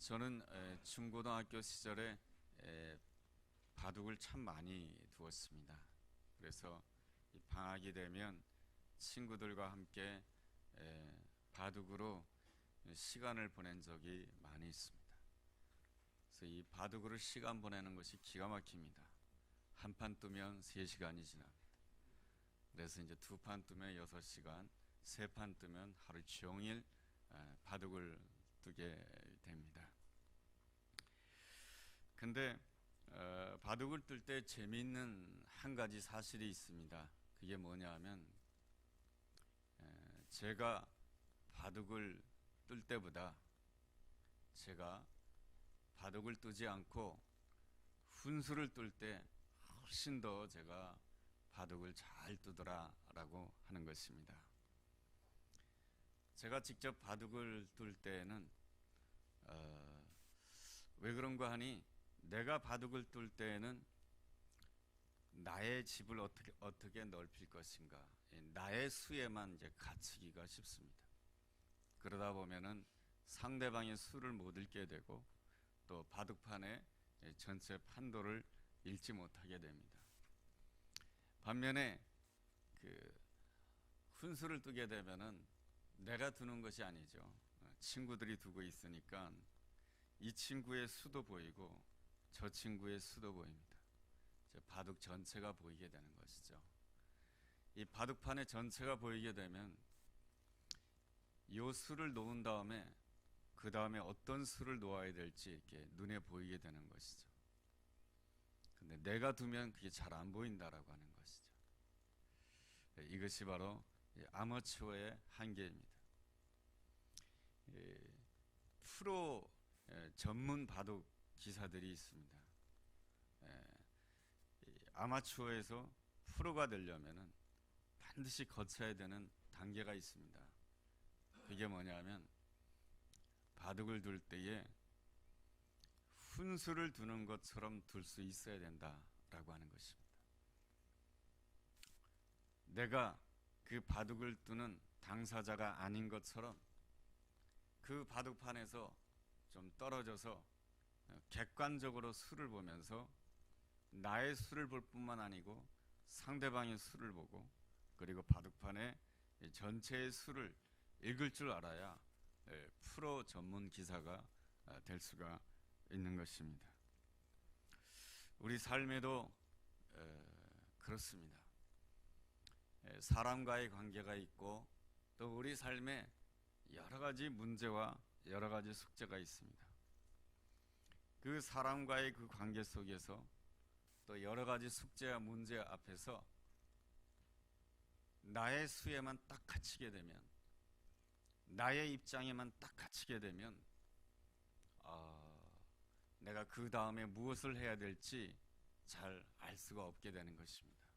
저는 중고등학교 시절에 바둑을 참 많이 두었습니다. 그래서 이 방학이 되면 친구들과 함께 바둑으로 시간을 보낸 적이 많이 있습니다. 그래서 이 바둑으로 시간 보내는 것이 기가 막힙니다. 한 판 뜨면 3시간이 지납니다. 그래서 이제 두 판 뜨면 6시간, 세 판 뜨면 하루 종일 바둑을 두게 됩니다. 근데 바둑을 뜰 때 재미있는 한 가지 사실이 있습니다. 그게 뭐냐 하면 제가 바둑을 뜰 때보다 제가 바둑을 뜨지 않고 훈수를 뜰 때 훨씬 더 제가 바둑을 잘 뜨더라라고 하는 것입니다. 제가 직접 바둑을 뜰 때는 왜 그런가 하니 내가 바둑을 뜰 때에는 나의 집을 어떻게 넓힐 것인가, 나의 수에만 이제 갇히기가 쉽습니다. 그러다 보면은 상대방의 수를 못 읽게 되고 또 바둑판의 전체 판도를 읽지 못하게 됩니다. 반면에 그 훈수를 뜨게 되면은 내가 두는 것이 아니죠. 친구들이 두고 있으니까 이 친구의 수도 보이고 저 친구의 수도 보입니다. 바둑 전체가 보이게 되는 것이죠. 이 바둑판의 전체가 보이게 되면 이 수를 놓은 다음에 그 다음에 어떤 수를 놓아야 될지 이렇게 눈에 보이게 되는 것이죠. 근데 내가 두면 그게 잘 안 보인다라고 하는 것이죠. 이것이 바로 아마추어의 한계입니다. 프로 전문 바둑 기사들이 있습니다. 아마추어에서 프로가 되려면은 반드시 거쳐야 되는 단계가 있습니다. 그게 뭐냐면 바둑을 둘 때에 훈수를 두는 것처럼 둘 수 있어야 된다라고 하는 것입니다. 내가 그 바둑을 두는 당사자가 아닌 것처럼 그 바둑판에서 좀 떨어져서 객관적으로 수를 보면서 나의 수를 볼 뿐만 아니고 상대방의 수를 보고 그리고 바둑판의 전체의 수를 읽을 줄 알아야 프로 전문 기사가 될 수가 있는 것입니다. 우리 삶에도 그렇습니다. 사람과의 관계가 있고 또 우리 삶에 여러 가지 문제와 여러 가지 숙제가 있습니다. 그 사람과의 그 관계 속에서 또 여러 가지 숙제와 문제 앞에서 나의 수에만 딱 갇히게 되면, 나의 입장에만 딱 갇히게 되면 내가 그 다음에 무엇을 해야 될지 잘 알 수가 없게 되는 것입니다.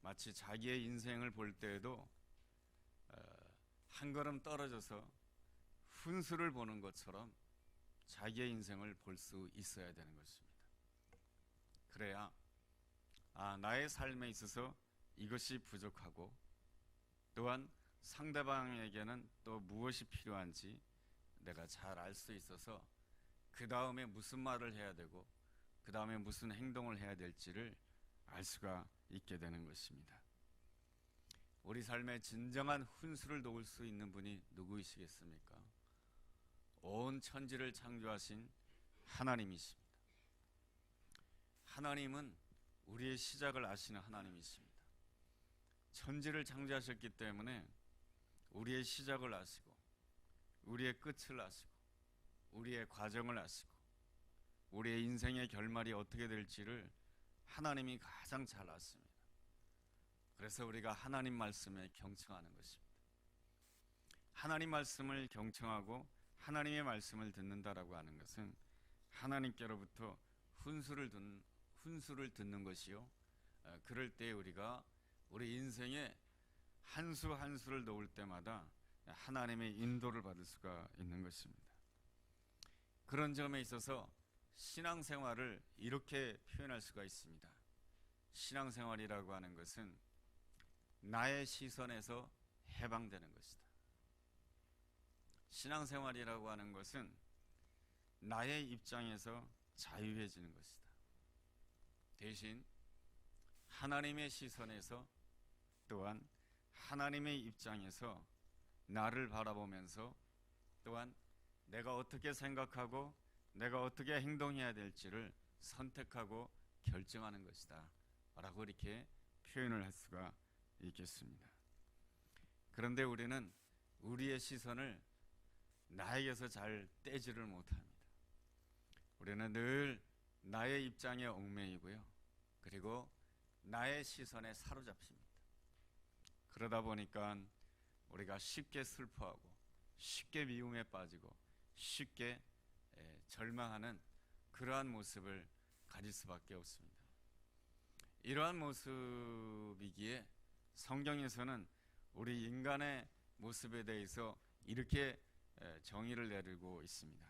마치 자기의 인생을 볼 때에도 한 걸음 떨어져서 훈수를 보는 것처럼 자기의 인생을 볼 수 있어야 되는 것입니다. 그래야 나의 삶에 있어서 이것이 부족하고 또한 상대방에게는 또 무엇이 필요한지 내가 잘 알 수 있어서 그 다음에 무슨 말을 해야 되고 그 다음에 무슨 행동을 해야 될지를 알 수가 있게 되는 것입니다. 우리 삶에 진정한 훈수를 놓을 수 있는 분이 누구이시겠습니까? 온 천지를 창조하신 하나님이십니다. 하나님은 우리의 시작을 아시는 하나님이십니다. 천지를 창조하셨기 때문에 우리의 시작을 아시고 우리의 끝을 아시고 우리의 과정을 아시고 우리의 인생의 결말이 어떻게 될지를 하나님이 가장 잘 아십니다. 그래서 우리가 하나님 말씀에 경청하는 것입니다. 하나님 말씀을 경청하고 하나님의 말씀을 듣는다라고 하는 것은 하나님께로부터 훈수를 듣는 것이요. 그럴 때 우리가 우리 인생에 한 수 한 수를 놓을 때마다 하나님의 인도를 받을 수가 있는 것입니다. 그런 점에 있어서 신앙생활을 이렇게 표현할 수가 있습니다. 신앙생활이라고 하는 것은 나의 시선에서 해방되는 것이다. 신앙생활이라고 하는 것은 나의 입장에서 자유해지는 것이다. 대신 하나님의 시선에서 또한 하나님의 입장에서 나를 바라보면서 또한 내가 어떻게 생각하고 내가 어떻게 행동해야 될지를 선택하고 결정하는 것이다 라고 이렇게 표현을 할 수가 있겠습니다. 그런데 우리는 우리의 시선을 나에게서 잘 떼지를 못합니다. 우리는 늘 나의 입장에 얽매이고요, 그리고 나의 시선에 사로잡힙니다. 그러다 보니까 우리가 쉽게 슬퍼하고 쉽게 미움에 빠지고 쉽게 절망하는 그러한 모습을 가질 수밖에 없습니다. 이러한 모습이기에 성경에서는 우리 인간의 모습에 대해서 이렇게 정의를 내리고 있습니다.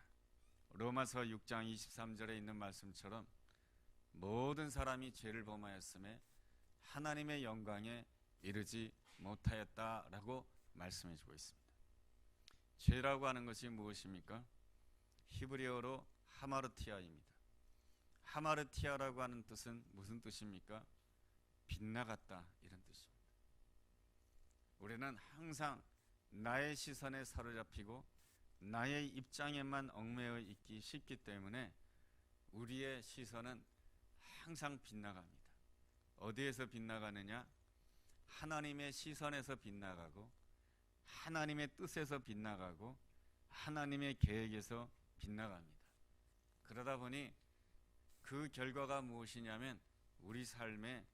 로마서 6장 23절에 있는 말씀처럼 모든 사람이 죄를 범하였음에 하나님의 영광에 이르지 못하였다라고 말씀해 주고 있습니다. 죄라고 하는 것이 무엇입니까? 히브리어로 하마르티아입니다. 하마르티아라고 하는 뜻은 무슨 뜻입니까? 빗나갔다, 이런 뜻입니다. 우리는 항상 나의 시선에 사로잡히고 나의 입장에만 얽매여 있기 쉽기 때문에 우리의 시선은 항상 빗나갑니다. 어디에서 빗나가느냐? 하나님의 시선에서 빗나가고 하나님의 뜻에서 빗나가고 하나님의 계획에서 빗나갑니다. 그러다 보니 그 결과가 무엇이냐면 우리 삶에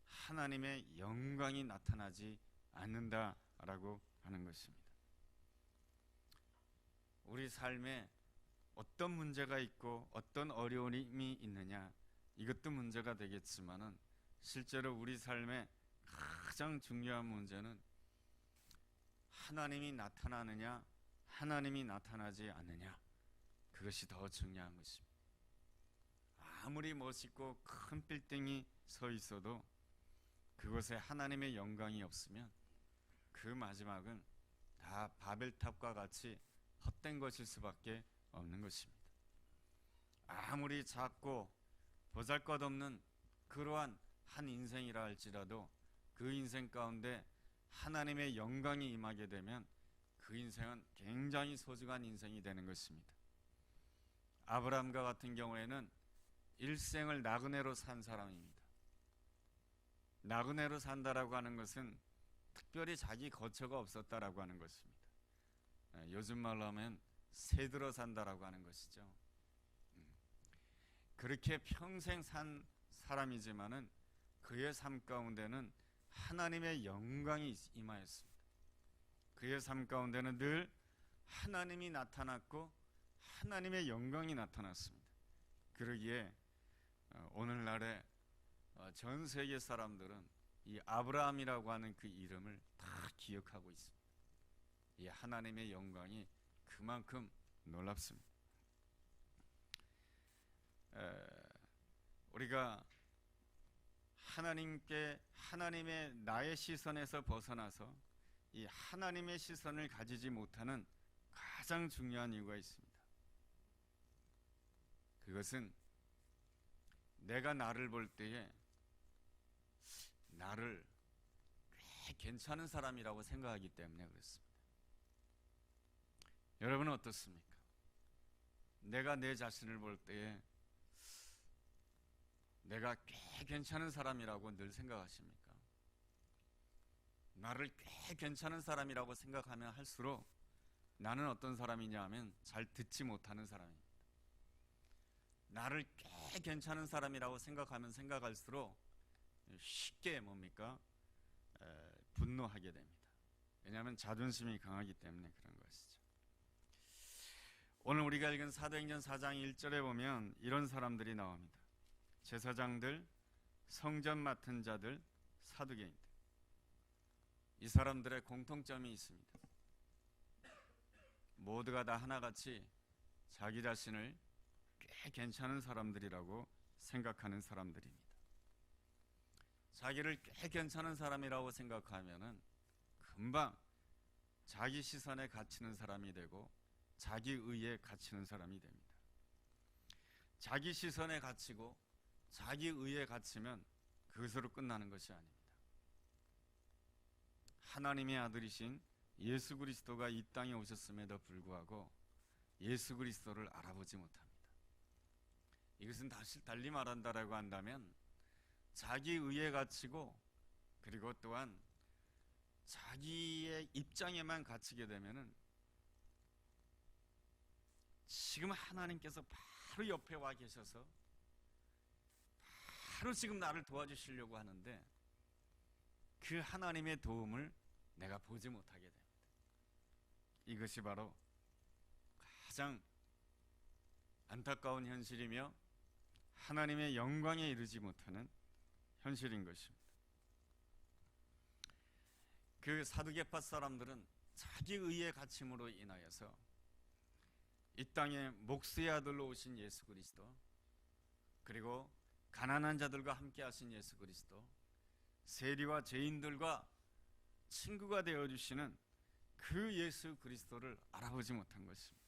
하나님의 영광이 나타나지 않는다라고 하는 것입니다. 우리 삶에 어떤 문제가 있고 어떤 어려움이 있느냐, 이것도 문제가 되겠지만은 실제로 우리 삶에 가장 중요한 문제는 하나님이 나타나느냐 하나님이 나타나지 않느냐, 그것이 더 중요한 것입니다. 아무리 멋있고 큰 빌딩이 서 있어도 그곳에 하나님의 영광이 없으면 그 마지막은 다 바벨탑과 같이 헛된 것일 수밖에 없는 것입니다. 아무리 작고 보잘것없는 그러한 한 인생이라 할지라도 그 인생 가운데 하나님의 영광이 임하게 되면 그 인생은 굉장히 소중한 인생이 되는 것입니다. 아브라함과 같은 경우에는 일생을 나그네로 산 사람입니다. 나그네로 산다라고 하는 것은 특별히 자기 거처가 없었다라고 하는 것입니다. 요즘 말로 하면 새들어 산다라고 하는 것이죠. 그렇게 평생 산 사람이지만은 그의 삶 가운데는 하나님의 영광이 임하였습니다. 그의 삶 가운데는 늘 하나님이 나타났고 하나님의 영광이 나타났습니다. 그러기에 오늘날에 전 세계 사람들은 이 아브라함이라고 하는 그 이름을 다 기억하고 있습니다. 이 하나님의 영광이 그만큼 놀랍습니다. 우리가 하나님의 나의 시선에서 벗어나서 이 하나님의 시선을 가지지 못하는 가장 중요한 이유가 있습니다. 그것은 내가 나를 볼 때에 나를 꽤 괜찮은 사람이라고 생각하기 때문에 그렇습니다. 여러분은 어떻습니까? 내가 내 자신을 볼 때에 내가 꽤 괜찮은 사람이라고 늘 생각하십니까? 나를 꽤 괜찮은 사람이라고 생각하면 할수록 나는 어떤 사람이냐 하면 잘 듣지 못하는 사람입니다. 나를 꽤 괜찮은 사람이라고 생각하면 생각할수록 쉽게 분노하게 됩니다. 왜냐하면 자존심이 강하기 때문에 그런 것이죠. 오늘 우리가 읽은 사도행전 4장 1절에 보면 이런 사람들이 나옵니다. 제사장들, 성전 맡은 자들, 사두개인들. 이 사람들의 공통점이 있습니다. 모두가 다 하나같이 자기 자신을 꽤 괜찮은 사람들이라고 생각하는 사람들입니다. 자기를 꽤 괜찮은 사람이라고 생각하면은 금방 자기 시선에 갇히는 사람이 되고 자기 의에 갇히는 사람이 됩니다. 자기 시선에 갇히고 자기 의에 갇히면 그것으로 끝나는 것이 아닙니다. 하나님의 아들이신 예수 그리스도가 이 땅에 오셨음에도 불구하고 예수 그리스도를 알아보지 못합니다. 이것은 다시 달리 말한다라고 한다면 자기 의에 갇히고 그리고 또한 자기의 입장에만 갇히게 되면은 지금 하나님께서 바로 옆에 와 계셔서 바로 지금 나를 도와주시려고 하는데 그 하나님의 도움을 내가 보지 못하게 됩니다. 이것이 바로 가장 안타까운 현실이며 하나님의 영광에 이르지 못하는 현실인 것입니다. 그 사두개파 사람들은 자기 의의 갇힘으로 인하여서 이 땅에 목수의 아들로 오신 예수 그리스도, 그리고 가난한 자들과 함께 하신 예수 그리스도, 세리와 죄인들과 친구가 되어주시는 그 예수 그리스도를 알아보지 못한 것입니다.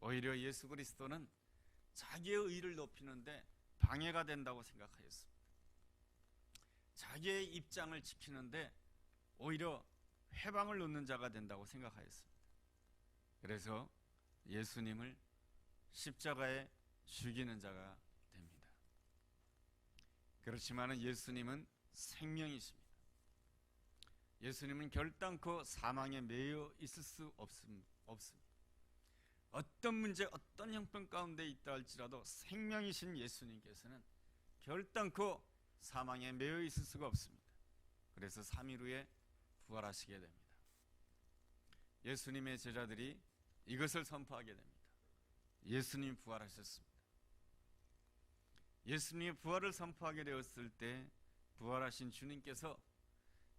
오히려 예수 그리스도는 자기의 의를 높이는데 방해가 된다고 생각하였습니다. 자기의 입장을 지키는데 오히려 회방을 놓는 자가 된다고 생각하였습니다. 그래서 예수님을 십자가에 죽이는 자가 됩니다. 그렇지만 예수님은 생명이십니다. 예수님은 결단코 사망에 매여 있을 수 없습니다. 어떤 문제, 어떤 형편 가운데 있다 할지라도 생명이신 예수님께서는 결단코 사망에 매여 있을 수가 없습니다. 그래서 3일 후에 부활하시게 됩니다. 예수님의 제자들이 이것을 선포하게 됩니다. 예수님이 부활하셨습니다. 예수님의 부활을 선포하게 되었을 때 부활하신 주님께서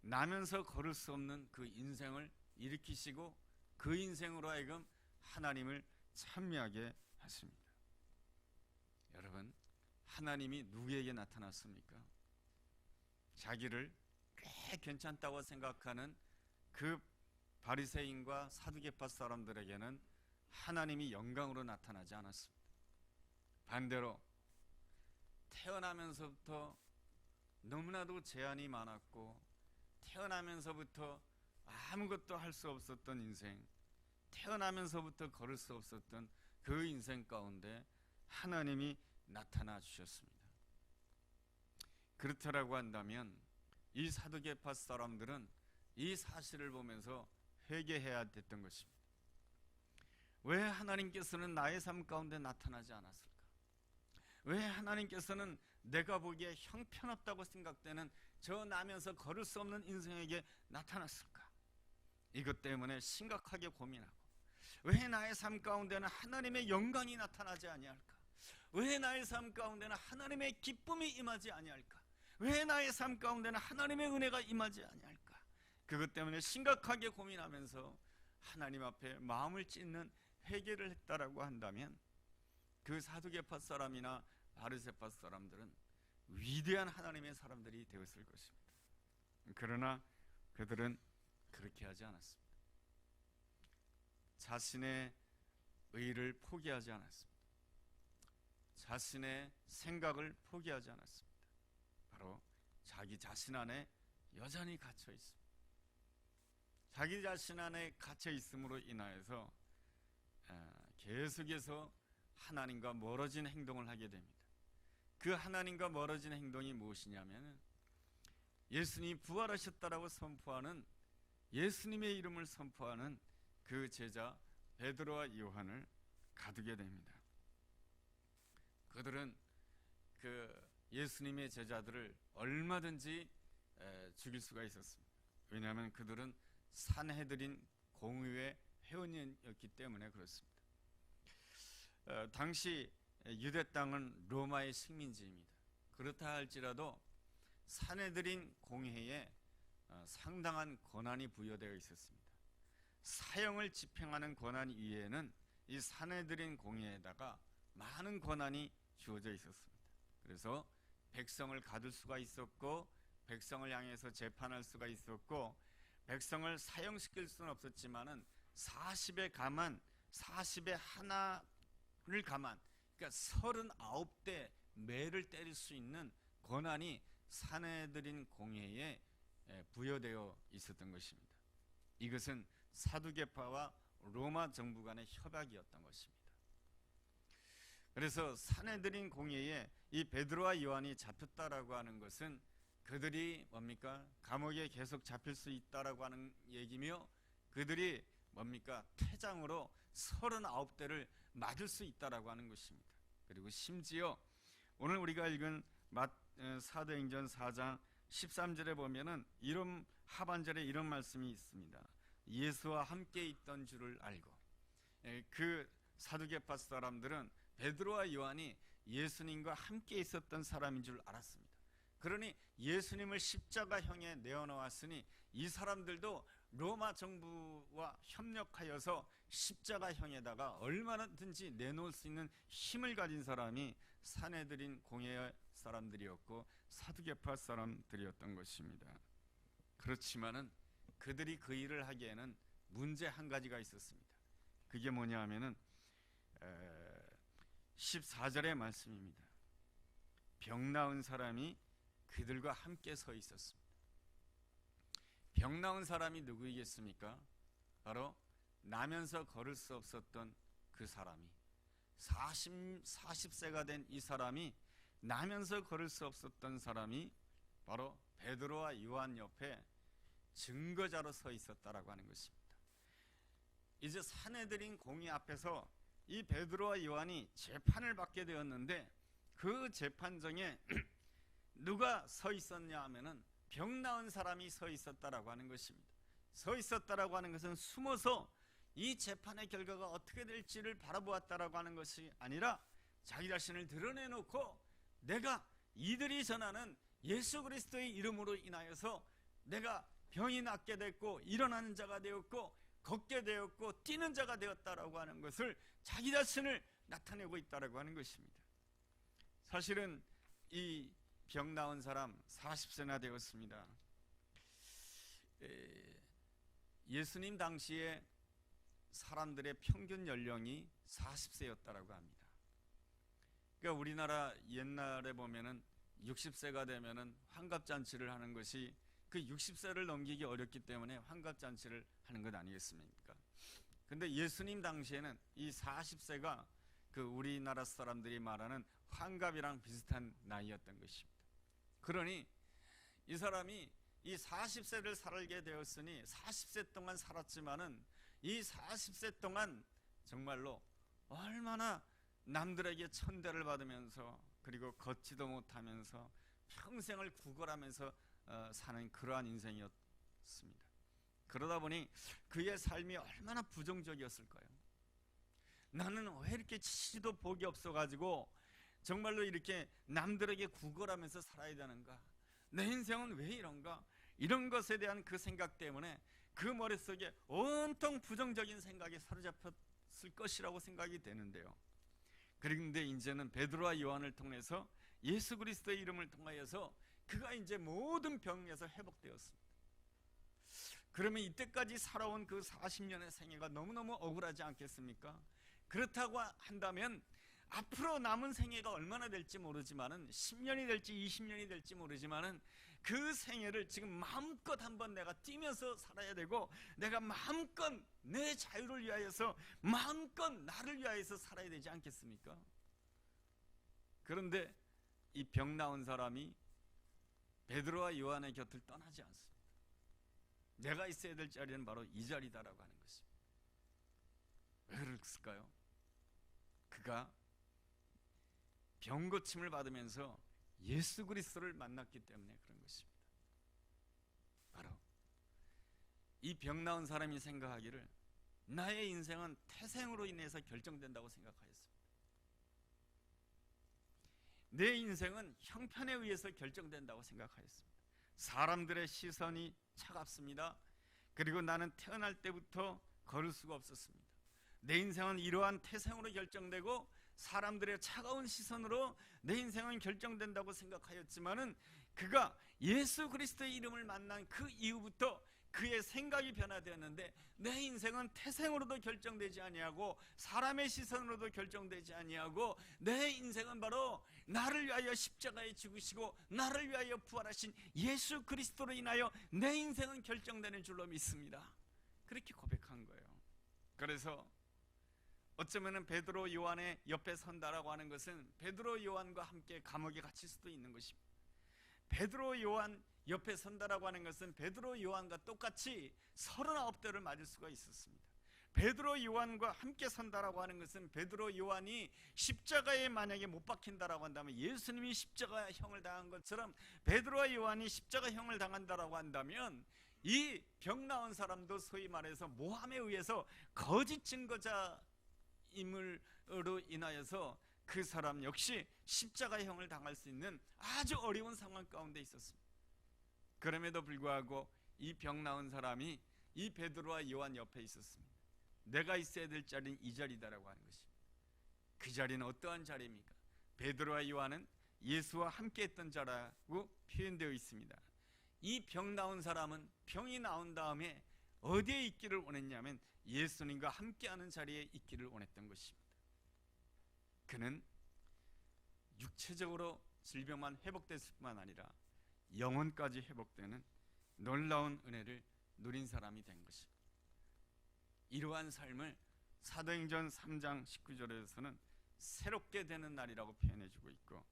나면서 걸을 수 없는 그 인생을 일으키시고 그 인생으로 하여금 하나님을 찬미하게 하십니다. 여러분, 하나님이 누구에게 나타났습니까? 자기를 꽤 괜찮다고 생각하는 그 바리새인과 사두개파 사람들에게는 하나님이 영광으로 나타나지 않았습니다. 반대로 태어나면서부터 너무나도 제한이 많았고 태어나면서부터 아무것도 할 수 없었던 인생, 태어나면서부터 걸을 수 없었던 그 인생 가운데 하나님이 나타나 주셨습니다. 그렇다라고 한다면 이 사두개파 사람들은 이 사실을 보면서 회개해야 됐던 것입니다. 왜 하나님께서는 나의 삶 가운데 나타나지 않았을까? 왜 하나님께서는 내가 보기에 형편없다고 생각되는 저 나면서 걸을 수 없는 인생에게 나타났을까? 이것 때문에 심각하게 고민하고, 왜 나의 삶 가운데는 하나님의 영광이 나타나지 아니할까? 왜 나의 삶 가운데는 하나님의 기쁨이 임하지 아니할까? 왜 나의 삶 가운데는 하나님의 은혜가 임하지 아니할까? 그것 때문에 심각하게 고민하면서 하나님 앞에 마음을 찢는 회개를 했다라고 한다면 그 사두개파 사람이나 바리새파 사람들은 위대한 하나님의 사람들이 되었을 것입니다. 그러나 그들은 그렇게 하지 않았습니다. 자신의 의를 포기하지 않았습니다. 자신의 생각을 포기하지 않았습니다. 바로 자기 자신 안에 여전히 갇혀 있습니다. 자기 자신 안에 갇혀 있음으로 인하여서 계속해서 하나님과 멀어진 행동을 하게 됩니다. 그 하나님과 멀어진 행동이 무엇이냐면 예수님이 부활하셨다라고 선포하는, 예수님의 이름을 선포하는 그 제자 베드로와 요한을 가두게 됩니다. 그들은 그 예수님의 제자들을 얼마든지 죽일 수가 있었습니다. 왜냐하면 그들은 산헤드린 공의회 회원이었기 때문에 그렇습니다. 당시 유대 땅은 로마의 식민지입니다. 그렇다 할지라도 산헤드린 공회에 상당한 권한이 부여되어 있었습니다. 사형을 집행하는 권한 이외에는 이 산헤드린 공회에다가 많은 권한이 주어져 있었습니다. 그래서 백성을 가둘 수가 있었고, 백성을 향해서 재판할 수가 있었고, 백성을 사형시킬 수는 없었지만은 40에 가만, 40에 하나를 가만, 그러니까 39대 매를 때릴 수 있는 권한이 사내들인 공회에 부여되어 있었던 것입니다. 이것은 사두개파와 로마 정부 간의 협약이었던 것입니다. 그래서 사내들인 공회에 이 베드로와 요한이 잡혔다라고 하는 것은 그들이 뭡니까? 감옥에 계속 잡힐 수 있다라고 하는 얘기며, 그들이 뭡니까? 퇴장으로 39대를 맞을 수 있다라고 하는 것입니다. 그리고 심지어 오늘 우리가 읽은 사도행전 4장 13절에 보면은 이런 하반절에 이런 말씀이 있습니다. 예수와 함께 있던 줄을 알고. 그 사두개파 사람들은 베드로와 요한이 예수님과 함께 있었던 사람인 줄 알았습니다. 그러니 예수님을 십자가형에 내어놓았으니 이 사람들도 로마 정부와 협력하여서 십자가형에다가 얼마든지 내놓을 수 있는 힘을 가진 사람이 사내들인 공회 사람들이었고 사두개파 사람들이었던 것입니다. 그렇지만은 그들이 그 일을 하기에는 문제 한 가지가 있었습니다. 그게 뭐냐 하면은 14절의 말씀입니다. 병 나은 사람이 그들과 함께 서 있었습니다. 병 나은 사람이 누구이겠습니까? 바로 나면서 걸을 수 없었던 그 사람이, 40세가 된 이 사람이, 나면서 걸을 수 없었던 사람이 바로 베드로와 요한 옆에 증거자로 서 있었다라고 하는 것입니다. 이제 사내들인 공의 앞에서 이 베드로와 요한이 재판을 받게 되었는데, 그 재판정에 누가 서 있었냐 하면은 병 나은 사람이 서 있었다라고 하는 것입니다. 서 있었다라고 하는 것은 숨어서 이 재판의 결과가 어떻게 될지를 바라보았다라고 하는 것이 아니라 자기 자신을 드러내놓고 내가 이들이 전하는 예수 그리스도의 이름으로 인하여서 내가 병이 낫게 됐고 일어나는 자가 되었고 걷게 되었고 뛰는 자가 되었다라고 하는 것을 자기 자신을 나타내고 있다라고 하는 것입니다. 사실은 이 병 나은 사람 40세나 되었습니다. 예수님 당시에 사람들의 평균 연령이 40세였다라고 합니다. 그러니까 우리나라 옛날에 보면은 60세가 되면은 환갑잔치를 하는 것이 그 60세를 넘기기 어렵기 때문에 환갑잔치를 하는 것 아니겠습니까? 근데 예수님 당시에는 이 40세가 그 우리나라 사람들이 말하는 환갑이랑 비슷한 나이였던 것입니다. 그러니 이 사람이 이 40세를 살게 되었으니 40세 동안 살았지만은 이 40세 동안 정말로 얼마나 남들에게 천대를 받으면서 그리고 걷지도 못하면서 평생을 구걸하면서 사는 그러한 인생이었습니다. 그러다 보니 그의 삶이 얼마나 부정적이었을까요? 나는 왜 이렇게 치도 복이 없어가지고 정말로 이렇게 남들에게 구걸하면서 살아야 되는가? 내 인생은 왜 이런가? 이런 것에 대한 그 생각 때문에 그 머릿속에 온통 부정적인 생각에 사로잡혔을 것이라고 생각이 되는데요. 그런데 이제는 베드로와 요한을 통해서 예수 그리스도의 이름을 통하여서 그가 이제 모든 병에서 회복되었습니다. 그러면 이때까지 살아온 그 40년의 생애가 너무너무 억울하지 않겠습니까? 그렇다고 한다면 앞으로 남은 생애가 얼마나 될지 모르지만은 10년이 될지 20년이 될지 모르지만은 그 생애를 지금 마음껏 한번 내가 뛰면서 살아야 되고 내가 마음껏 내 자유를 위하여서 마음껏 나를 위하여서 살아야 되지 않겠습니까? 그런데 이 병 나은 사람이 베드로와 요한의 곁을 떠나지 않습니다. 내가 있어야 될 자리는 바로 이 자리다라고 하는 것입니다. 왜 그랬을까요? 그가 병 고침을 받으면서 예수 그리스도를 만났기 때문에 그런 것입니다. 바로 이 병 나은 사람이 생각하기를 나의 인생은 태생으로 인해서 결정된다고 생각하였습니다. 내 인생은 형편에 의해서 결정된다고 생각하였습니다. 사람들의 시선이 차갑습니다. 그리고 나는 태어날 때부터 걸을 수가 없었습니다. 내 인생은 이러한 태생으로 결정되고 사람들의 차가운 시선으로 내 인생은 결정된다고 생각하였지만은 그가 예수 그리스도의 이름을 만난 그 이후부터 그의 생각이 변화되었는데, 내 인생은 태생으로도 결정되지 아니하고 사람의 시선으로도 결정되지 아니하고, 내 인생은 바로 나를 위하여 십자가에 죽으시고 나를 위하여 부활하신 예수 그리스도로 인하여 내 인생은 결정되는 줄로 믿습니다. 그렇게 고백한 거예요. 그래서 어쩌면 베드로 요한의 옆에 선다라고 하는 것은 베드로 요한과 함께 감옥에 갇힐 수도 있는 것입니다. 베드로 요한 옆에 선다라고 하는 것은 베드로 요한과 똑같이 39대를 맞을 수가 있었습니다. 베드로 요한과 함께 선다라고 하는 것은 베드로 요한이 십자가에 만약에 못 박힌다라고 한다면, 예수님이 십자가형을 당한 것처럼 베드로와 요한이 십자가형을 당한다라고 한다면, 이 병 나은 사람도 소위 말해서 모함에 의해서 거짓 증거자임으로 인하여서 그 사람 역시 십자가형을 당할 수 있는 아주 어려운 상황 가운데 있었습니다. 그럼에도 불구하고 이 병 나은 사람이 이 베드로와 요한 옆에 있었습니다. 내가 있어야 될 자리는 이 자리다라고 하는 것입니다. 그 자리는 어떠한 자리입니까? 베드로와 요한은 예수와 함께 했던 자라고 표현되어 있습니다. 이 병 나은 사람은 병이 나은 다음에 어디에 있기를 원했냐면 예수님과 함께하는 자리에 있기를 원했던 것입니다. 그는 육체적으로 질병만 회복됐을 뿐만 아니라 영혼까지 회복되는 놀라운 은혜를 누린 사람이 된 것입니다. 이러한 삶을 사도행전 3장 19절에서는 새롭게 되는 날이라고 표현해주고 있고,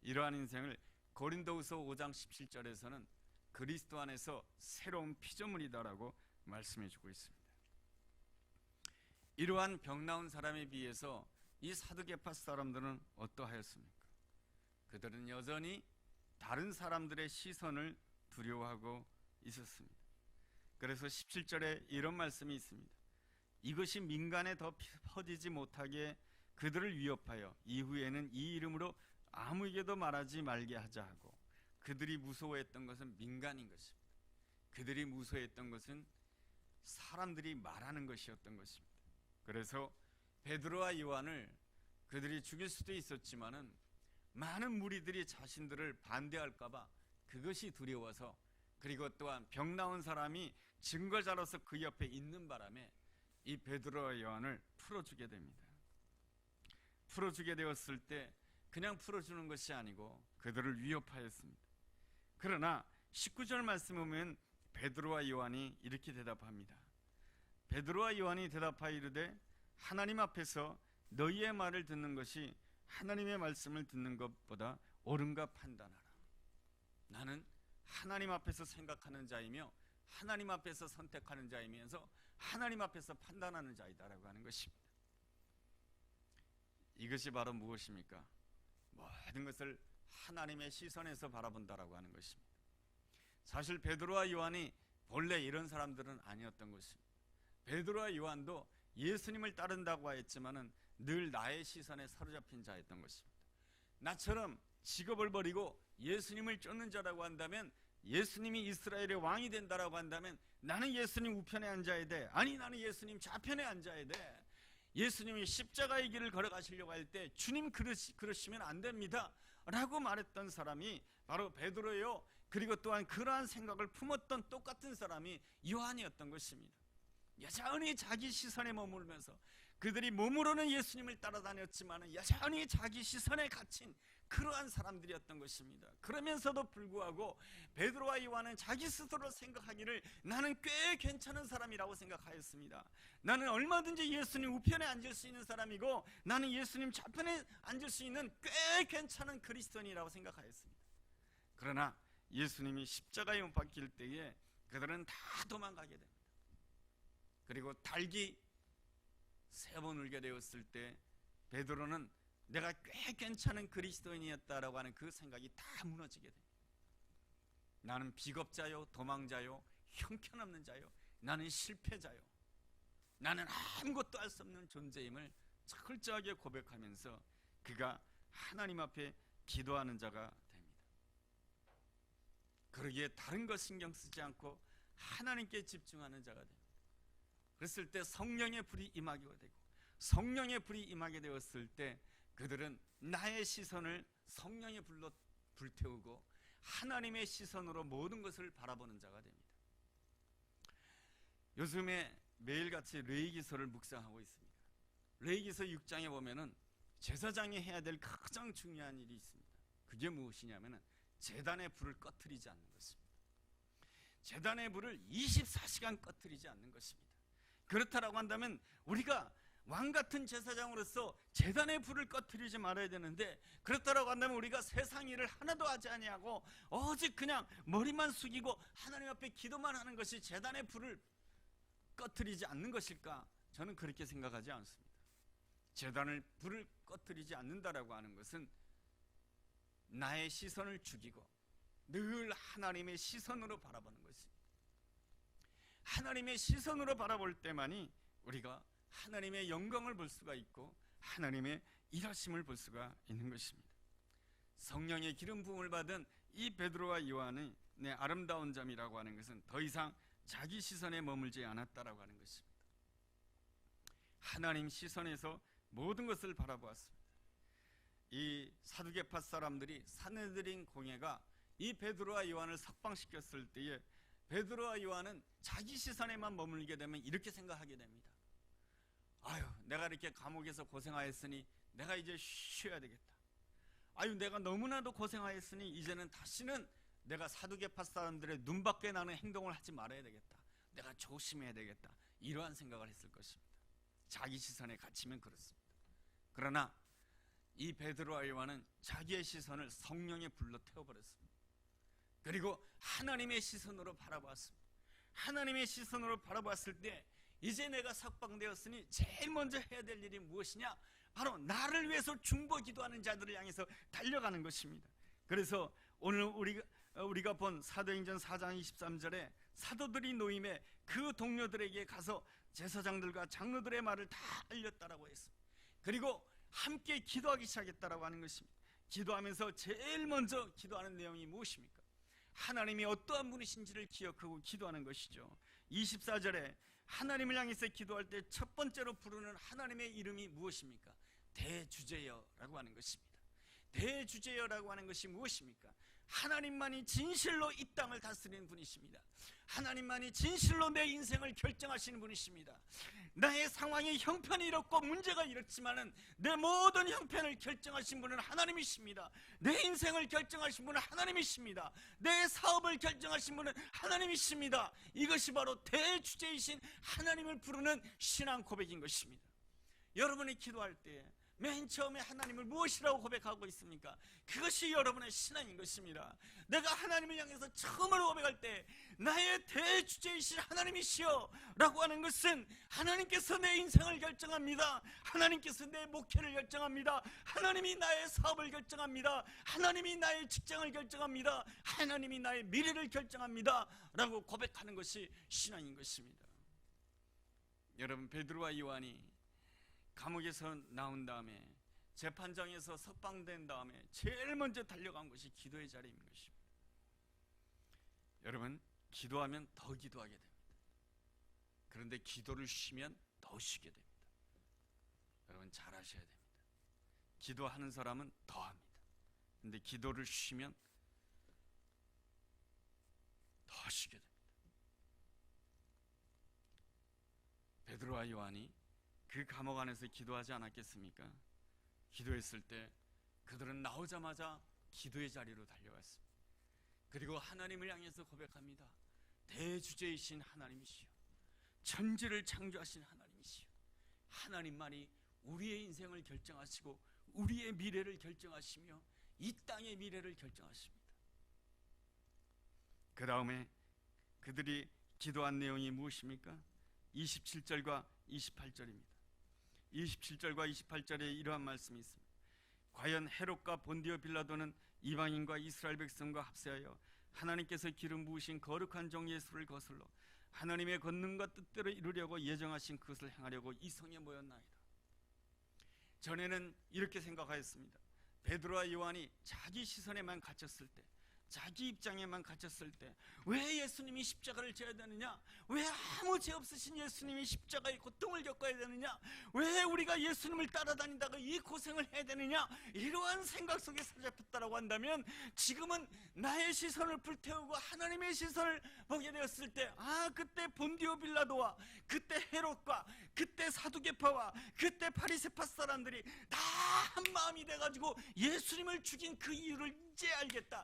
이러한 인생을 고린도후서 5장 17절에서는 그리스도 안에서 새로운 피조물이다라고 말씀해주고 있습니다. 이러한 병 나은 사람에 비해서 이 사두개파 사람들은 어떠하였습니까? 그들은 여전히 다른 사람들의 시선을 두려워하고 있었습니다. 그래서 17절에 이런 말씀이 있습니다. 이것이 민간에 더 퍼지지 못하게 그들을 위협하여 이후에는 이 이름으로 아무에게도 말하지 말게 하자 하고, 그들이 무서워했던 것은 민간인 것입니다. 그들이 무서워했던 것은 사람들이 말하는 것이었던 것입니다. 그래서 베드로와 요한을 그들이 죽일 수도 있었지만은 많은 무리들이 자신들을 반대할까봐 그것이 두려워서, 그리고 또한 병 나은 사람이 증거자로서 그 옆에 있는 바람에 이 베드로와 요한을 풀어주게 됩니다. 풀어주게 되었을 때 그냥 풀어주는 것이 아니고 그들을 위협하였습니다. 그러나 19절 말씀 보면 베드로와 요한이 이렇게 대답합니다. 베드로와 요한이 대답하여 이르되 하나님 앞에서 너희의 말을 듣는 것이 하나님의 말씀을 듣는 것보다 옳은가 판단하라. 나는 하나님 앞에서 생각하는 자이며 하나님 앞에서 선택하는 자이면서 하나님 앞에서 판단하는 자이다라고 하는 것입니다. 이것이 바로 무엇입니까? 모든 것을 하나님의 시선에서 바라본다라고 하는 것입니다. 사실 베드로와 요한이 본래 이런 사람들은 아니었던 것입니다. 베드로와 요한도 예수님을 따른다고 하였지만은 늘 나의 시선에 사로잡힌 자였던 것입니다. 나처럼 직업을 버리고 예수님을 쫓는 자라고 한다면, 예수님이 이스라엘의 왕이 된다라고 한다면 나는 예수님 우편에 앉아야 돼. 아니, 나는 예수님 좌편에 앉아야 돼. 예수님이 십자가의 길을 걸어가시려고 할 때 주님 그러시면 안 됩니다 라고 말했던 사람이 바로 베드로예요. 그리고 또한 그러한 생각을 품었던 똑같은 사람이 요한이었던 것입니다. 여전히 자기 시선에 머물면서 그들이 몸으로는 예수님을 따라다녔지만 여전히 자기 시선에 갇힌 그러한 사람들이었던 것입니다. 그러면서도 불구하고 베드로와 요한은 자기 스스로 생각하기를 나는 꽤 괜찮은 사람이라고 생각하였습니다. 나는 얼마든지 예수님 우편에 앉을 수 있는 사람이고 나는 예수님 좌편에 앉을 수 있는 꽤 괜찮은 그리스도인이라고 생각하였습니다. 그러나 예수님이 십자가에 못 박힐 때에 그들은 다 도망가게 됩니다. 그리고 달기 3번 울게 되었을 때 베드로는 내가 꽤 괜찮은 그리스도인이었다라고 하는 그 생각이 다 무너지게 됩니다. 나는 비겁자요, 도망자요, 형편없는 자요, 나는 실패자요, 나는 아무것도 할 수 없는 존재임을 철저하게 고백하면서 그가 하나님 앞에 기도하는 자가 됩니다. 그러기에 다른 것 신경 쓰지 않고 하나님께 집중하는 자가 됩니다. 그랬을 때 성령의 불이 임하게 되고, 성령의 불이 임하게 되었을 때 그들은 나의 시선을 성령의 불로 불태우고 하나님의 시선으로 모든 것을 바라보는 자가 됩니다. 요즘에 매일같이 레위기서를 묵상하고 있습니다. 레위기서 6장에 보면은 제사장이 해야 될 가장 중요한 일이 있습니다. 그게 무엇이냐면은 제단의 불을 꺼트리지 않는 것입니다. 제단의 불을 24시간 꺼트리지 않는 것입니다. 그렇다라고 한다면 우리가 왕같은 제사장으로서 제단의 불을 꺼트리지 말아야 되는데, 그렇다라고 한다면 우리가 세상 일을 하나도 하지 아니하고 오직 그냥 머리만 숙이고 하나님 앞에 기도만 하는 것이 제단의 불을 꺼트리지 않는 것일까? 저는 그렇게 생각하지 않습니다. 제단을 불을 꺼트리지 않는다라고 하는 것은 나의 시선을 죽이고 늘 하나님의 시선으로 바라보는 것입니다. 하나님의 시선으로 바라볼 때만이 우리가 하나님의 영광을 볼 수가 있고 하나님의 일하심을 볼 수가 있는 것입니다. 성령의 기름 부음을 받은 이 베드로와 요한의 아름다운 점이라고 하는 것은 더 이상 자기 시선에 머물지 않았다라고 하는 것입니다. 하나님 시선에서 모든 것을 바라보았습니다. 이 사두개파 사람들이 산헤드린 공회가 이 베드로와 요한을 석방시켰을 때에 베드로와 요한은 자기 시선에만 머물게 되면 이렇게 생각하게 됩니다. 아유, 내가 이렇게 감옥에서 고생하였으니 내가 이제 쉬어야 되겠다. 아유, 내가 너무나도 고생하였으니 이제는 다시는 내가 사두개파 사람들의 눈밖에 나는 행동을 하지 말아야 되겠다. 내가 조심해야 되겠다. 이러한 생각을 했을 것입니다. 자기 시선에 갇히면 그렇습니다. 그러나 이 베드로와 요한은 자기의 시선을 성령의 불로 태워버렸습니다. 그리고 하나님의 시선으로 바라보았습니다. 하나님의 시선으로 바라보았을 때 이제 내가 석방되었으니 제일 먼저 해야 될 일이 무엇이냐? 바로 나를 위해서 중보 기도하는 자들을 향해서 달려가는 것입니다. 그래서 오늘 우리가 본 사도행전 4장 23절에 사도들이 노임에 그 동료들에게 가서 제사장들과 장로들의 말을 다 알렸다라고 했습니다. 그리고 함께 기도하기 시작했다라고 하는 것입니다. 기도하면서 제일 먼저 기도하는 내용이 무엇입니까? 하나님이 어떠한 분이신지를 기억하고 기도하는 것이죠. 24절에 하나님을 향해서 기도할 때 첫 번째로 부르는 하나님의 이름이 무엇입니까? 대주제여라고 하는 것입니다. 대주제여라고 하는 것이 무엇입니까? 하나님만이 진실로 이 땅을 다스리는 분이십니다. 하나님만이 진실로 내 인생을 결정하시는 분이십니다. 나의 상황이 형편이 이렇고 문제가 이렇지만은 내 모든 형편을 결정하신 분은 하나님이십니다. 내 인생을 결정하신 분은 하나님이십니다. 내 사업을 결정하신 분은 하나님이십니다. 이것이 바로 대주제이신 하나님을 부르는 신앙 고백인 것입니다. 여러분이 기도할 때 맨 처음에 하나님을 무엇이라고 고백하고 있습니까? 그것이 여러분의 신앙인 것입니다. 내가 하나님을 향해서 처음으로 고백할 때 나의 대주제이신 하나님이시여 라고 하는 것은 하나님께서 내 인생을 결정합니다. 하나님께서 내 목회를 결정합니다. 하나님이 나의 사업을 결정합니다. 하나님이 나의 직장을 결정합니다. 하나님이 나의 미래를 결정합니다 라고 고백하는 것이 신앙인 것입니다. 여러분, 베드로와 요한이 감옥에서 나온 다음에 재판장에서 석방된 다음에 제일 먼저 달려간 것이 기도의 자리인 것입니다. 여러분, 기도하면 더 기도하게 됩니다. 그런데 기도를 쉬면 더 쉬게 됩니다. 여러분, 잘 아셔야 됩니다. 기도하는 사람은 더 합니다. 그런데 기도를 쉬면 더 쉬게 됩니다. 베드로와 요한이 그 감옥 안에서 기도하지 않았겠습니까? 기도했을 때 그들은 나오자마자 기도의 자리로 달려갔습니다. 그리고 하나님을 향해서 고백합니다. 대주제이신 하나님이시여, 천지를 창조하신 하나님이시여, 하나님만이 우리의 인생을 결정하시고 우리의 미래를 결정하시며 이 땅의 미래를 결정하십니다. 그 다음에 그들이 기도한 내용이 무엇입니까? 27절과 28절입니다. 27절과 28절에 이러한 말씀이 있습니다. 과연 헤롯과 본디오 빌라도는 이방인과 이스라엘 백성과 합세하여 하나님께서 기름 부으신 거룩한 종 예수를 거슬러 하나님의 권능과 뜻대로 이루려고 예정하신 그것을 행하려고 이 성에 모였나이다. 전에는 이렇게 생각하였습니다. 베드로와 요한이 자기 시선에만 갇혔을 때, 자기 입장에만 갇혔을 때 왜 예수님이 십자가를 져야 되느냐? 왜 아무 죄 없으신 예수님이 십자가의 고통을 겪어야 되느냐? 왜 우리가 예수님을 따라다니다가 이 고생을 해야 되느냐? 이러한 생각 속에 사로잡혔다라고 한다면 지금은 나의 시선을 불태우고 하나님의 시선을 보게 되었을 때 그때 본디오 빌라도와 그때 헤롯과 그때 사두개파와 그때 바리새파 사람들이 다 한 마음이 돼가지고 예수님을 죽인 그 이유를 이제 알겠다.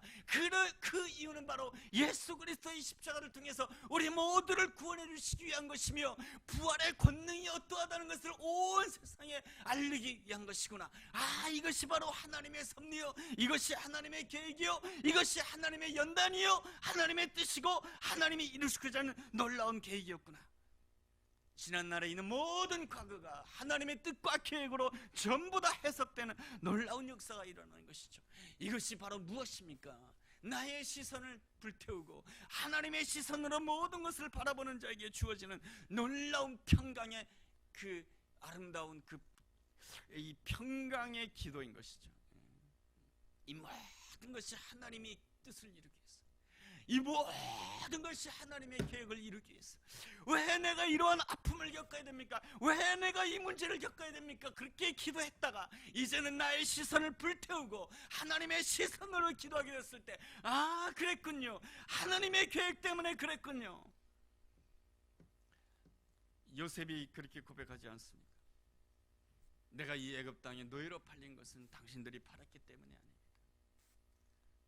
그 이유는 바로 예수 그리스도의 십자가를 통해서 우리 모두를 구원해 주시기 위한 것이며 부활의 권능이 어떠하다는 것을 온 세상에 알리기 위한 것이구나. 이것이 바로 하나님의 섭리요, 이것이 하나님의 계획이요, 이것이 하나님의 연단이요, 하나님의 뜻이고 하나님이 이루시고자 하는 놀라운 계획이었구나. 지난날에 있는 모든 과거가 하나님의 뜻과 계획으로 전부 다 해석되는 놀라운 역사가 일어나는 것이죠. 이것이 바로 무엇입니까? 나의 시선을 불태우고 하나님의 시선으로 모든 것을 바라보는 자에게 주어지는 놀라운 평강의 그 아름다운 이 평강의 기도인 것이죠. 이 모든 것이 하나님의 뜻을 이루기 위해서, 이 모든 것이 하나님의 계획을 이루기 위해서. 왜 내가 이러한 아픔을 겪어야 됩니까? 왜 내가 이 문제를 겪어야 됩니까? 그렇게 기도했다가 이제는 나의 시선을 불태우고 하나님의 시선으로 기도하게 됐을 때 그랬군요, 하나님의 계획 때문에 그랬군요. 요셉이 그렇게 고백하지 않습니까? 내가 이 애굽 땅에 노예로 팔린 것은 당신들이 팔았기 때문이 아닙니다.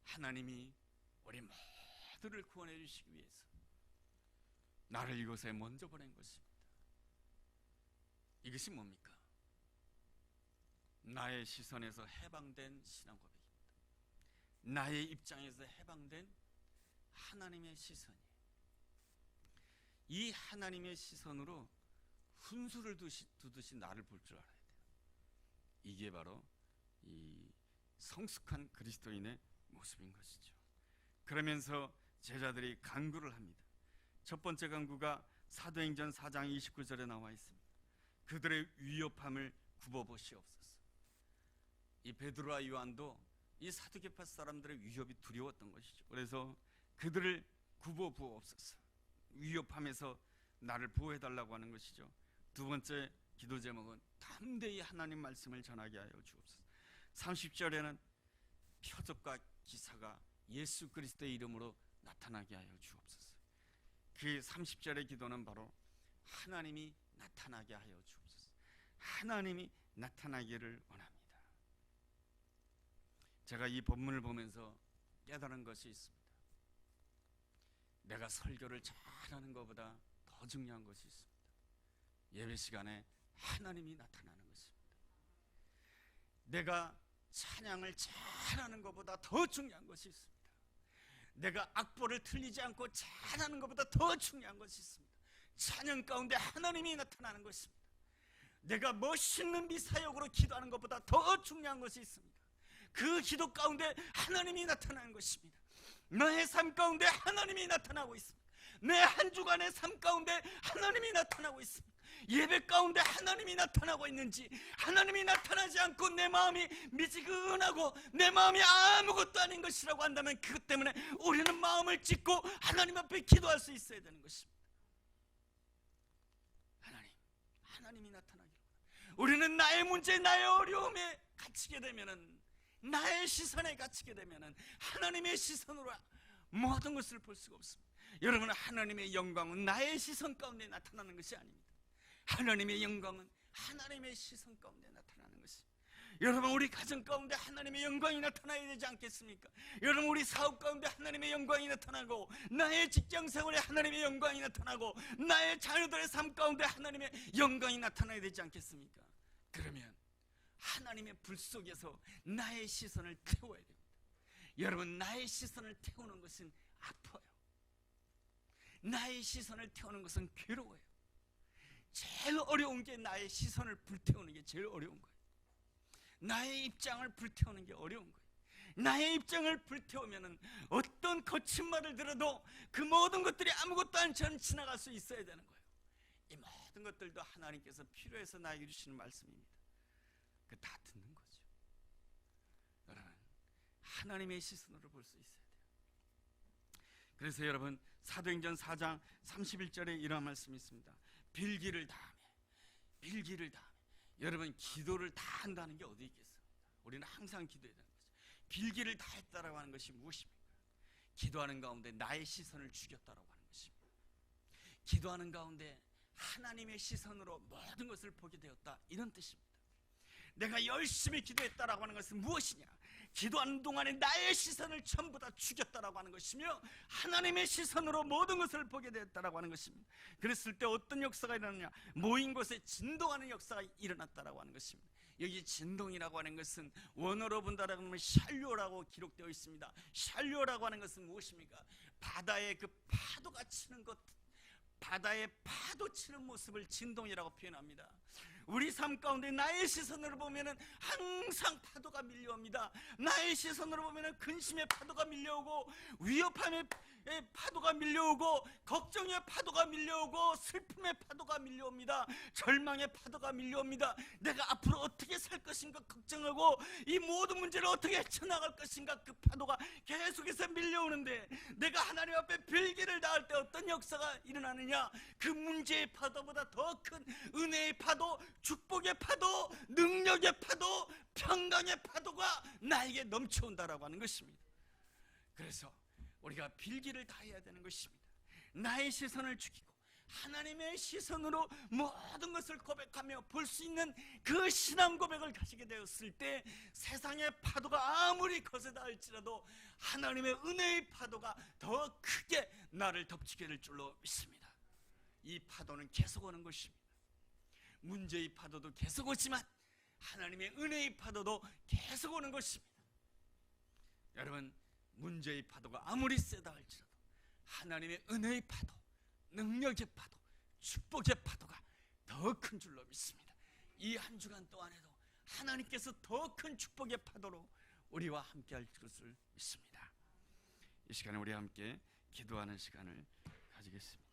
하나님이 우리 모두를 구원해 주시기 위해서 나를 이곳에 먼저 보낸 것입니다. 이것이 뭡니까? 나의 시선에서 해방된 신앙 고백입니다. 나의 입장에서 해방된 하나님의 시선이, 이 하나님의 시선으로 훈수를 두듯이 나를 볼 줄 알아야 돼요. 이게 바로 이 성숙한 그리스도인의 모습인 것이죠. 그러면서 제자들이 간구를 합니다. 첫 번째 간구가 사도행전 4장 29절에 나와 있습니다. 그들의 위협함을 굽어보시옵소서. 이 베드로와 요한도 이 사두개파 사람들의 위협이 두려웠던 것이죠. 그래서 그들을 굽어부옵소서, 위협함에서 나를 보호해달라고 하는 것이죠. 두 번째 기도 제목은 담대히 하나님 말씀을 전하게 하여 주옵소서. 30절에는 표적과 기사가 예수 그리스도의 이름으로 나타나게 하여 주옵소서. 그 30절의 기도는 바로 하나님이 나타나게 하여 주옵소서. 하나님이 나타나기를 원합니다. 제가 이 본문을 보면서 깨달은 것이 있습니다. 내가 설교를 잘하는 것보다 더 중요한 것이 있습니다. 예배 시간에 하나님이 나타나는 것입니다. 내가 찬양을 잘하는 것보다 더 중요한 것이 있습니다. 내가 악보를 틀리지 않고 잘하는 것보다 더 중요한 것이 있습니다. 찬양 가운데 하나님이 나타나는 것입니다. 내가 멋있는 미사역으로 기도하는 것보다 더 중요한 것이 있습니다. 그 기도 가운데 하나님이 나타나는 것입니다. 너의 삶 가운데 하나님이 나타나고 있습니다. 내 한 주간의 삶 가운데 하나님이 나타나고 있습니다. 예배 가운데 하나님이 나타나고 있는지, 하나님이 나타나지 않고 내 마음이 미지근하고 내 마음이 아무것도 아닌 것이라고 한다면 그것 때문에 우리는 마음을 찢고 하나님 앞에 기도할 수 있어야 되는 것입니다. 하나님이 나타나기를. 우리는 나의 문제, 나의 어려움에 갇히게 되면은, 나의 시선에 갇히게 되면은 하나님의 시선으로 모든 것을 볼 수가 없습니다. 여러분, 하나님의 영광은 나의 시선 가운데 나타나는 것이 아닙니다. 하나님의 영광은 하나님의 시선 가운데 나타나는 것입니다. 여러분, 우리 가정 가운데 하나님의 영광이 나타나야 되지 않겠습니까? 여러분, 우리 사업 가운데 하나님의 영광이 나타나고, 나의 직장 생활에 하나님의 영광이 나타나고, 나의 자녀들의 삶 가운데 하나님의 영광이 나타나야 되지 않겠습니까? 그러면 하나님의 불 속에서 나의 시선을 태워야 됩니다. 여러분, 나의 시선을 태우는 것은 아파요. 나의 시선을 태우는 것은 괴로워요. 제일 어려운 게 나의 시선을 불태우는 게 제일 어려운 거예요. 나의 입장을 불태우는 게 어려운 거예요. 나의 입장을 불태우면 어떤 거친 말을 들어도 그 모든 것들이 아무것도 않지만 지나갈 수 있어야 되는 거예요. 이 모든 것들도 하나님께서 필요해서 나에게 주시는 말씀입니다. 그 다 듣는 거죠. 여러분, 하나님의 시선으로 볼 수 있어야 돼요. 그래서 여러분 사도행전 4장 31절에 이런 말씀이 있습니다. 빌기를 다하며 여러분 기도를 다 한다는 게 어디 있겠습니까? 우리는 항상 기도해야 되는 거죠. 빌기를 다 했다라고 하는 것이 무엇입니까? 기도하는 가운데 나의 시선을 죽였다라고 하는 것입니다. 기도하는 가운데 하나님의 시선으로 모든 것을 보게 되었다, 이런 뜻입니다. 내가 열심히 기도했다라고 하는 것은 무엇이냐? 기도하는 동안에 나의 시선을 전부 다 죽였다라고 하는 것이며 하나님의 시선으로 모든 것을 보게 되었다라고 하는 것입니다. 그랬을 때 어떤 역사가 일어나냐? 모인 곳에 진동하는 역사가 일어났다라고 하는 것입니다. 여기 진동이라고 하는 것은 원어로 본다라고 하면 샬료라고 기록되어 있습니다. 샬료라고 하는 것은 무엇입니까? 바다의 그 파도가 치는 것, 바다의 파도 치는 모습을 진동이라고 표현합니다. 우리 삶 가운데 나의 시선으로 보면은 항상 파도가 밀려옵니다. 나의 시선으로 보면은 근심의 파도가 밀려오고, 위협함의 파도가 밀려오고, 걱정의 파도가 밀려오고, 슬픔의 파도가 밀려옵니다. 절망의 파도가 밀려옵니다. 내가 앞으로 어떻게 살 것인가 걱정하고 이 모든 문제를 어떻게 헤쳐나갈 것인가, 그 파도가 계속해서 밀려오는데 내가 하나님 앞에 빌기를 다할 때 어떤 역사가 일어나느냐? 그 문제의 파도보다 더 큰 은혜의 파도, 축복의 파도, 능력의 파도, 평강의 파도가 나에게 넘쳐온다라고 하는 것입니다. 그래서 우리가 빌기를 다해야 되는 것입니다. 나의 시선을 죽이고 하나님의 시선으로 모든 것을 고백하며 볼 수 있는 그 신앙 고백을 가지게 되었을 때 세상의 파도가 아무리 거세다 할지라도 하나님의 은혜의 파도가 더 크게 나를 덮치게 될 줄로 믿습니다. 이 파도는 계속 오는 것입니다. 문제의 파도도 계속 오지만 하나님의 은혜의 파도도 계속 오는 것입니다. 여러분, 문제의 파도가 아무리 세다 할지라도 하나님의 은혜의 파도, 능력의 파도, 축복의 파도가 더 큰 줄로 믿습니다. 이 한 주간 동안에도 하나님께서 더 큰 축복의 파도로 우리와 함께 할 것을 믿습니다. 이 시간에 우리 함께 기도하는 시간을 가지겠습니다.